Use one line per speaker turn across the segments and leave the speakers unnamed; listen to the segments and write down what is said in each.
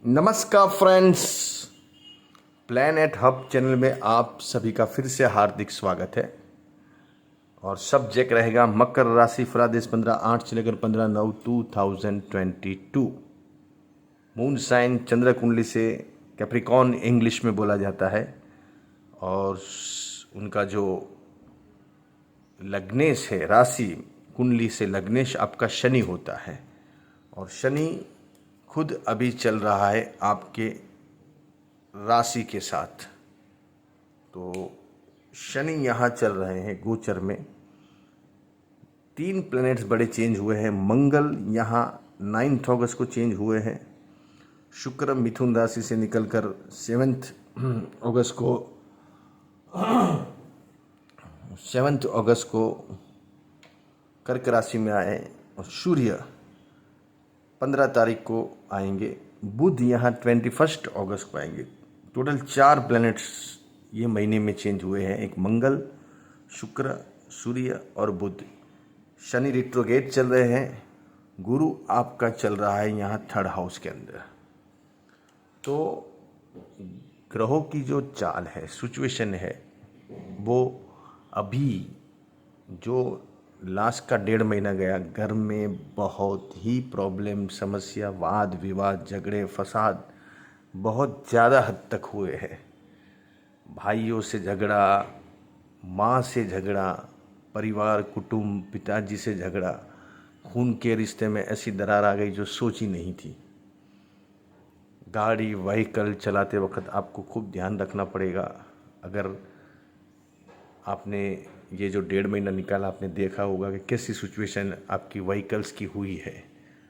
नमस्कार friends, planet hub channel में आप सभी का फिर से हार्दिक स्वागत है। और सब्जेक्ट रहेगा मकर राशि फलादेश 15/8 से लेकर 15/9/2022। मून साइन चंद्र कुंडली से कैप्रिकॉर्न इंग्लिश में बोला जाता है। और उनका जो लग्नेश है, राशि कुंडली से लग्नेश आपका शनि होता है। और शनि खुद अभी चल रहा है आपके राशि के साथ। तो शनि यहाँ चल रहे हैं गोचर में। 3 प्लैनेट्स बड़े चेंज हुए हैं। मंगल यहाँ 9 अगस्त को चेंज हुए हैं। शुक्र मिथुन राशि से निकलकर 7 अगस्त को कर्क राशि में आए। और सूर्य 15 तारीख को आएंगे। बुध यहाँ 21 अगस्त को आएंगे। टोटल 4 प्लैनेट्स ये महीने में चेंज हुए हैं। एक मंगल, शुक्र, सूर्य और बुध। शनि रिट्रोगेट चल रहे हैं। गुरु आपका चल रहा है यहाँ 3rd हाउस के अंदर। तो ग्रहों की जो चाल है, सिचुएशन है, वो अभी जो लास्ट का 1.5 महीना गया, घर में बहुत ही प्रॉब्लम, समस्या, वाद विवाद, झगड़े फसाद बहुत ज़्यादा हद तक हुए हैं। भाइयों से झगड़ा, माँ से झगड़ा, परिवार कुटुंब पिताजी से झगड़ा, खून के रिश्ते में ऐसी दरार आ गई जो सोची नहीं थी। गाड़ी व्हीकल चलाते वक्त आपको खूब ध्यान रखना पड़ेगा। अगर आपने ये जो 1.5 महीना निकाला, आपने देखा होगा कि कैसी सिचुएशन आपकी व्हीकल्स की हुई है।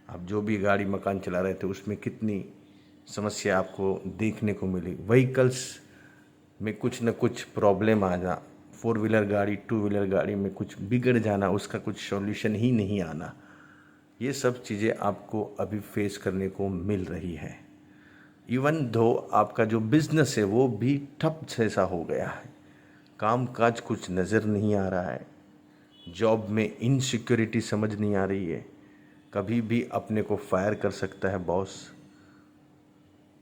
आप जो भी गाड़ी मकान चला रहे थे उसमें कितनी समस्या आपको देखने को मिली। व्हीकल्स में कुछ न कुछ प्रॉब्लम आ जा, 4 व्हीलर गाड़ी 2 व्हीलर गाड़ी में कुछ बिगड़ जाना, उसका कुछ सॉल्यूशन ही नहीं आना, ये सब चीज़ें आपको अभी फेस करने को मिल रही है। इवन दो आपका जो बिजनेस है वो भी ठप जैसा हो गया है। काम काज कुछ नज़र नहीं आ रहा है। जॉब में इनसिक्योरिटी समझ नहीं आ रही है। कभी भी अपने को फायर कर सकता है बॉस।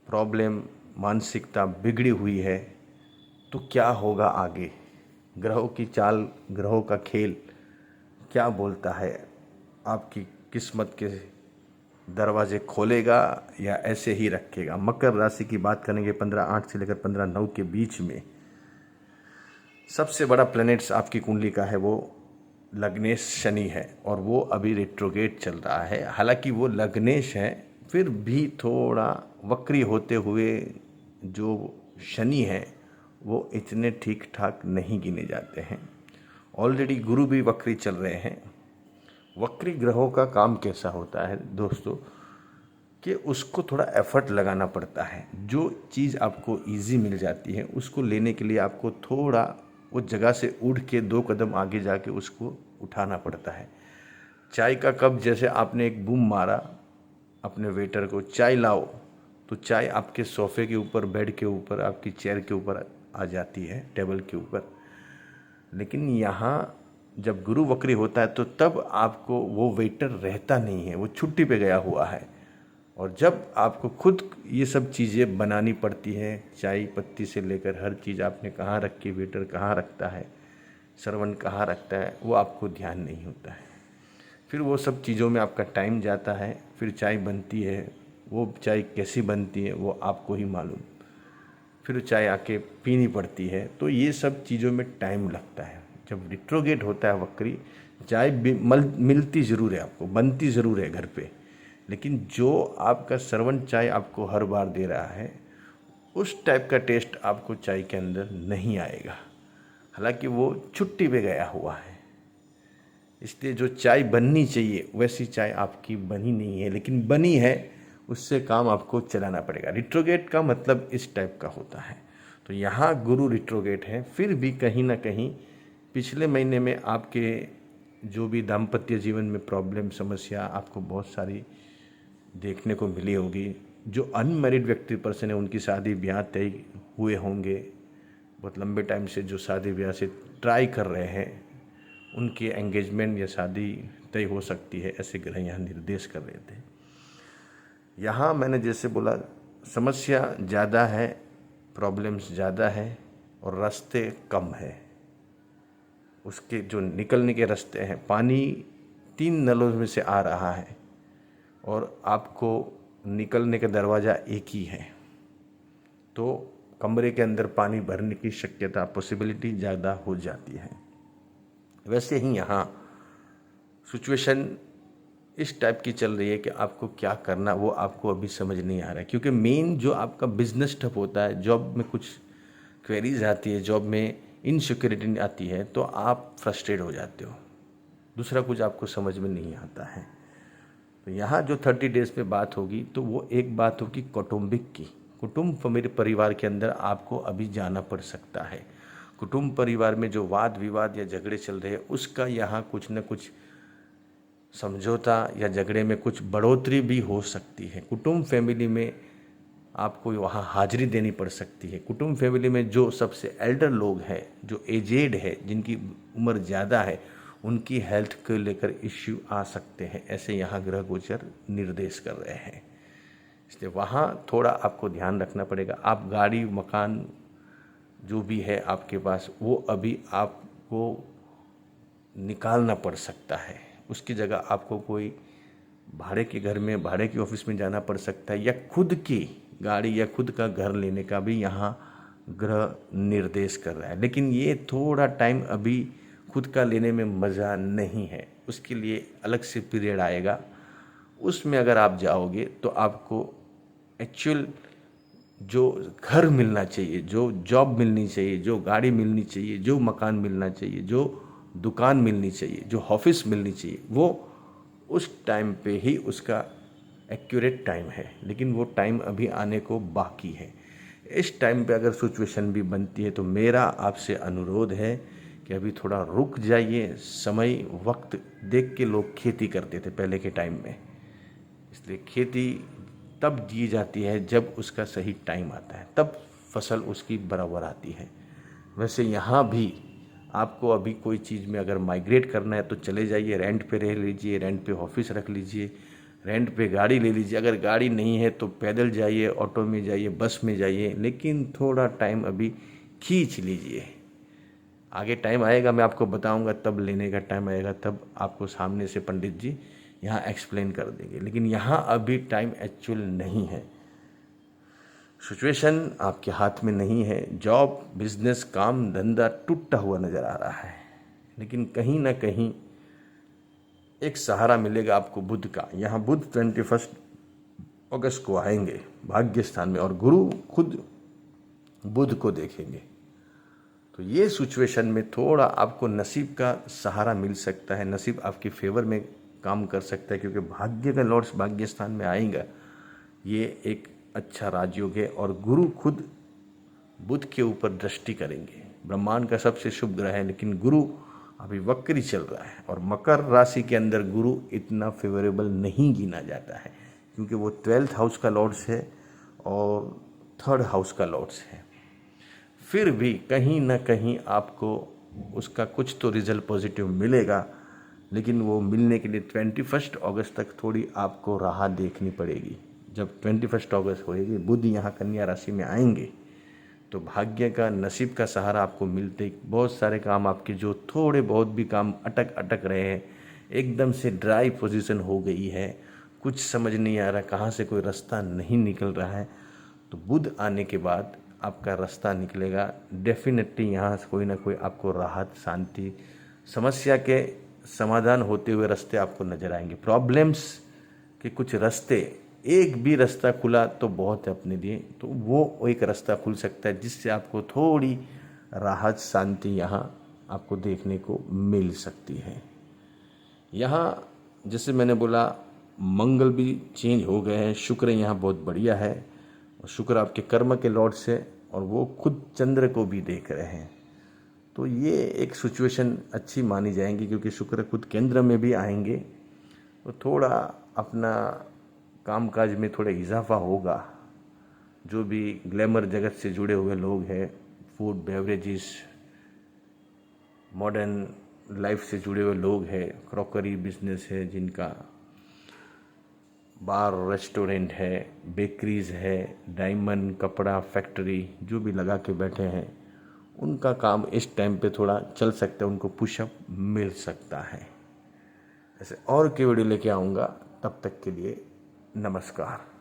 प्रॉब्लम, मानसिकता बिगड़ी हुई है। तो क्या होगा आगे? ग्रहों की चाल, ग्रहों का खेल क्या बोलता है? आपकी किस्मत के दरवाजे खोलेगा या ऐसे ही रखेगा? मकर राशि की बात करेंगे 15/8 से लेकर 15/9 के बीच में। सबसे बड़ा प्लैनेट्स आपकी कुंडली का है वो लग्नेश शनि है। और वो अभी रेट्रोगेट चल रहा है। हालांकि वो लग्नेश है, फिर भी थोड़ा वक्री होते हुए जो शनि है वो इतने ठीक ठाक नहीं गिने जाते हैं। ऑलरेडी गुरु भी वक्री चल रहे हैं। वक्री ग्रहों का काम कैसा होता है दोस्तों, कि उसको थोड़ा एफर्ट लगाना पड़ता है। जो चीज़ आपको इजी मिल जाती है उसको लेने के लिए आपको थोड़ा उस जगह से उठ के 2 कदम आगे जाके उसको उठाना पड़ता है। चाय का कप जैसे आपने एक बूम मारा अपने वेटर को, चाय लाओ, तो चाय आपके सोफ़े के ऊपर, बेड के ऊपर, आपकी चेयर के ऊपर आ जाती है, टेबल के ऊपर। लेकिन यहाँ जब गुरु वक्री होता है तो तब आपको वो वेटर रहता नहीं है, वो छुट्टी पे गया हुआ है। और जब आपको खुद ये सब चीज़ें बनानी पड़ती हैं, चाय पत्ती से लेकर हर चीज़ आपने कहाँ रखी, वेटर कहाँ रखता है, सर्वेंट कहाँ रखता है, वो आपको ध्यान नहीं होता है। फिर वो सब चीज़ों में आपका टाइम जाता है। फिर चाय बनती है, वो चाय कैसी बनती है वो आपको ही मालूम। फिर चाय आके पीनी पड़ती है। तो ये सब चीज़ों में टाइम लगता है। जब रिट्रोगेट होता है वक्री, चाय मिलती ज़रूर है आपको, बनती ज़रूर है घर पे, लेकिन जो आपका सर्वेंट चाय आपको हर बार दे रहा है उस टाइप का टेस्ट आपको चाय के अंदर नहीं आएगा। हालांकि वो छुट्टी पे गया हुआ है, इसलिए जो चाय बननी चाहिए वैसी चाय आपकी बनी नहीं है। लेकिन बनी है, उससे काम आपको चलाना पड़ेगा। रिट्रोगेट का मतलब इस टाइप का होता है। तो यहाँ गुरु रिट्रोगेट है। फिर भी कहीं ना कहीं पिछले महीने में आपके जो भी दाम्पत्य जीवन में प्रॉब्लम, समस्या आपको बहुत सारी देखने को मिली होगी। जो अनमैरिड व्यक्ति पर्सन है उनकी शादी ब्याह तय हुए होंगे। बहुत लंबे टाइम से जो शादी ब्याह से ट्राई कर रहे हैं उनकी एंगेजमेंट या शादी तय हो सकती है, ऐसे ग्रह यहाँ निर्देश कर रहे थे। यहाँ मैंने जैसे बोला समस्या ज़्यादा है, प्रॉब्लम्स ज़्यादा है और रास्ते कम है। उसके जो निकलने के रास्ते हैं, पानी 3 नलों में से आ रहा है और आपको निकलने का दरवाज़ा एक ही है, तो कमरे के अंदर पानी भरने की शक्यता, पॉसिबिलिटी ज़्यादा हो जाती है। वैसे ही यहाँ सिचुएशन इस टाइप की चल रही है कि आपको क्या करना वो आपको अभी समझ नहीं आ रहा है, क्योंकि मेन जो आपका बिजनेस ठप होता है, जॉब में कुछ क्वेरीज आती है, जॉब में इनसिक्योरिटी आती है, तो आप फ्रस्ट्रेट हो जाते हो, दूसरा कुछ आपको समझ में नहीं आता है। तो यहाँ जो 30 डेज पे बात होगी तो वो एक बात होगी कौटुंबिक की। कुटुंब मेरे परिवार के अंदर आपको अभी जाना पड़ सकता है। कुटुंब परिवार में जो वाद विवाद या झगड़े चल रहे हैं उसका यहाँ कुछ न कुछ समझौता या झगड़े में कुछ बढ़ोतरी भी हो सकती है। कुटुंब फैमिली में आपको वहाँ हाजिरी देनी पड़ सकती है। कुटुंब फैमिली में जो सबसे एल्डर लोग हैं, जो एजेड है, जिनकी उम्र ज़्यादा है, उनकी हेल्थ को लेकर इश्यू आ सकते हैं, ऐसे यहाँ ग्रह गोचर निर्देश कर रहे हैं। इसलिए वहाँ थोड़ा आपको ध्यान रखना पड़ेगा। आप गाड़ी मकान जो भी है आपके पास, वो अभी आपको निकालना पड़ सकता है। उसकी जगह आपको कोई भाड़े के घर में, भाड़े के ऑफिस में जाना पड़ सकता है, या खुद की गाड़ी या खुद का घर लेने का भी यहाँ ग्रह निर्देश कर रहा है। लेकिन ये थोड़ा टाइम अभी खुद का लेने में मज़ा नहीं है, उसके लिए अलग से पीरियड आएगा। उसमें अगर आप जाओगे तो आपको एक्चुअल जो घर मिलना चाहिए, जो जॉब मिलनी चाहिए, जो गाड़ी मिलनी चाहिए, जो मकान मिलना चाहिए, जो दुकान मिलनी चाहिए, जो ऑफिस मिलनी चाहिए, वो उस टाइम पे ही उसका एक्यूरेट टाइम है। लेकिन वो टाइम अभी आने को बाकी है। इस टाइम पे अगर सिचुएशन भी बनती है तो मेरा आपसे अनुरोध है कि अभी थोड़ा रुक जाइए। समय वक्त देख के लोग खेती करते थे पहले के टाइम में, इसलिए खेती तब दी जाती है जब उसका सही टाइम आता है, तब फसल उसकी बराबर आती है। वैसे यहाँ भी आपको अभी कोई चीज़ में अगर माइग्रेट करना है तो चले जाइए, रेंट पे रह लीजिए, रेंट पे ऑफिस रख लीजिए, रेंट पे गाड़ी ले लीजिए। अगर गाड़ी नहीं है तो पैदल जाइए, ऑटो में जाइए, बस में जाइए, लेकिन थोड़ा टाइम अभी खींच लीजिए। आगे टाइम आएगा, मैं आपको बताऊंगा, तब लेने का टाइम आएगा, तब आपको सामने से पंडित जी यहाँ एक्सप्लेन कर देंगे। लेकिन यहाँ अभी टाइम एक्चुअल नहीं है, सिचुएशन आपके हाथ में नहीं है। जॉब, बिजनेस, काम धंधा टूटा हुआ नज़र आ रहा है, लेकिन कहीं ना कहीं एक सहारा मिलेगा आपको बुध का। यहाँ बुध 21 अगस्त को आएंगे भाग्य स्थान में और गुरु खुद बुध को देखेंगे। तो ये सिचुएशन में थोड़ा आपको नसीब का सहारा मिल सकता है, नसीब आपके फेवर में काम कर सकता है, क्योंकि भाग्य का लॉर्ड्स भाग्य स्थान में आएगा। ये एक अच्छा राजयोग है और गुरु खुद बुध के ऊपर दृष्टि करेंगे। ब्रह्मांड का सबसे शुभ ग्रह है, लेकिन गुरु अभी वक्री चल रहा है और मकर राशि के अंदर गुरु इतना फेवरेबल नहीं गिना जाता है, क्योंकि वो 12th हाउस का लॉर्ड्स है और 3rd हाउस का लॉर्ड्स है। फिर भी कहीं ना कहीं आपको उसका कुछ तो रिजल्ट पॉजिटिव मिलेगा, लेकिन वो मिलने के लिए 21 अगस्त तक थोड़ी आपको राह देखनी पड़ेगी। जब 21 अगस्त होएगी, बुध यहाँ कन्या राशि में आएंगे, तो भाग्य का, नसीब का सहारा आपको मिलते बहुत सारे काम आपके जो थोड़े बहुत भी काम अटक रहे हैं, एकदम से ड्राई पोजीशन हो गई है, कुछ समझ नहीं आ रहा, कहाँ से कोई रास्ता नहीं निकल रहा है, तो बुध आने के बाद आपका रास्ता निकलेगा। डेफिनेटली यहाँ से कोई ना कोई आपको राहत, शांति, समस्या के समाधान होते हुए रास्ते आपको नजर आएंगे। प्रॉब्लम्स के कुछ रास्ते, एक भी रास्ता खुला तो बहुत है अपने लिए, तो वो एक रास्ता खुल सकता है जिससे आपको थोड़ी राहत, शांति यहाँ आपको देखने को मिल सकती है। यहाँ जैसे मैंने बोला, मंगल भी चेंज हो गए हैं, शुक्र यहाँ बहुत बढ़िया है और शुक्र आपके कर्म के लॉर्ड से, और वो खुद चंद्र को भी देख रहे हैं। तो ये एक सिचुएशन अच्छी मानी जाएंगी, क्योंकि शुक्र खुद केंद्र में भी आएंगे, तो थोड़ा अपना कामकाज में थोड़ा इजाफा होगा। जो भी ग्लैमर जगत से जुड़े हुए लोग हैं, फूड, बेवरेजेस, मॉडर्न लाइफ से जुड़े हुए लोग हैं, क्रॉकरी बिजनेस है जिनका, बार रेस्टोरेंट है, बेकरीज है, डायमंड कपड़ा फैक्ट्री जो भी लगा के बैठे हैं, उनका काम इस टाइम पे थोड़ा चल सकता है, उनको पुशअप मिल सकता है। ऐसे और की वीडियो लेके आऊँगा, तब तक के लिए नमस्कार।